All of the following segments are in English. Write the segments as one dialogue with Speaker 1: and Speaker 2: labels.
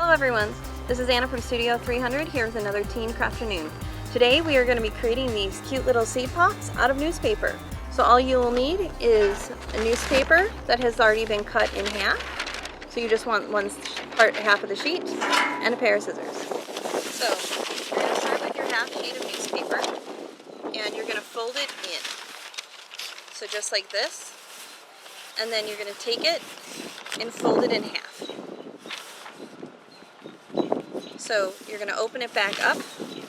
Speaker 1: Hello everyone, this is Anna from Studio 300 here with another Teen Crafternoon. Today we are going to be creating these cute little seed pots out of newspaper. So all you will need is a newspaper that has already been cut in half. So you just want half of the sheet and a pair of scissors. So you're going to start with your half sheet of newspaper and you're going to fold it in. So just like this. And then you're going to take it and fold it in half. So you're going to open it back up,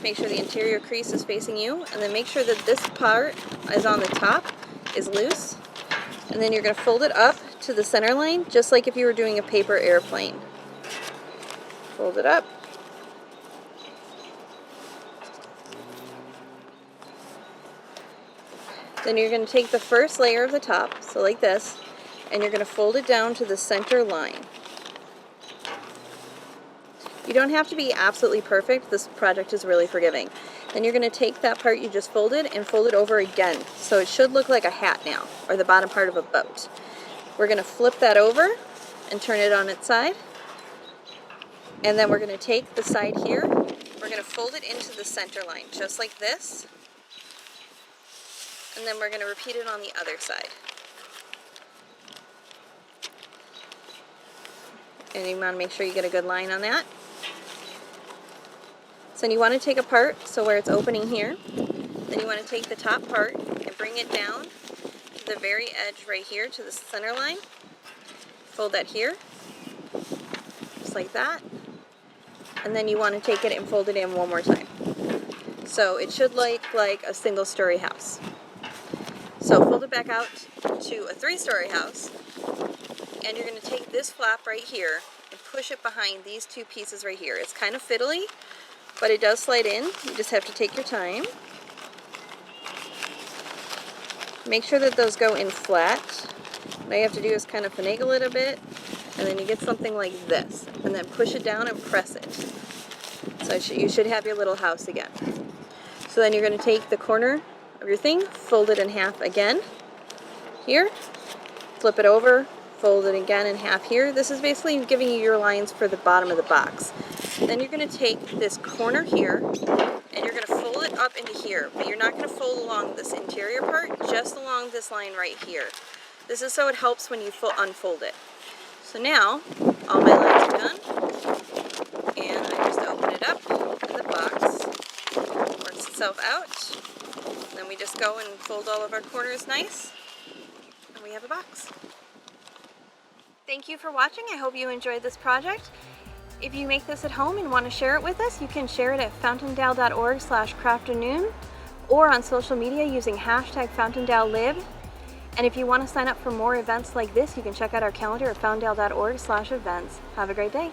Speaker 1: make sure the interior crease is facing you, and then make sure that this part is on the top, is loose. And then you're going to fold it up to the center line, just like if you were doing a paper airplane. Fold it up. Then you're going to take the first layer of the top, so like this, and you're going to fold it down to the center line. You don't have to be absolutely perfect. This project is really forgiving. Then you're going to take that part you just folded and fold it over again. So it should look like a hat now, or the bottom part of a boat. We're going to flip that over and turn it on its side. And then we're going to take the side here. We're going to fold it into the center line, just like this. And then we're going to repeat it on the other side. And you want to make sure you get a good line on that. So then you want to take a part, so where it's opening here, then you want to take the top part and bring it down to the very edge right here to the center line. Fold that here, just like that. And then you want to take it and fold it in one more time. So it should look like a single-story house. So fold it back out to a three-story house, and you're going to take this flap right here and push it behind these two pieces right here. It's kind of fiddly, but it does slide in. You just have to take your time. Make sure that those go in flat. What you have to do is kind of finagle it a bit, and then you get something like this, and then push it down and press it. So you should have your little house again. So then you're going to take the corner of your thing, fold it in half again here, flip it over, fold it again in half here. This is basically giving you your lines for the bottom of the box. Then you're going to take this corner here and you're going to fold it up into here, but you're not going to fold along this interior part, just along this line right here. This is so it helps when you unfold it. So now all my lines are done, and I just open it up and the box works itself out. Then we just go and fold all of our corners nice, and we have a box. Thank you for watching. I hope you enjoyed this project. If you make this at home and want to share it with us, you can share it at fountaindale.org/crafternoon or on social media using #FountaindaleLib. And if you want to sign up for more events like this, you can check out our calendar at fountaindale.org/events. Have a great day.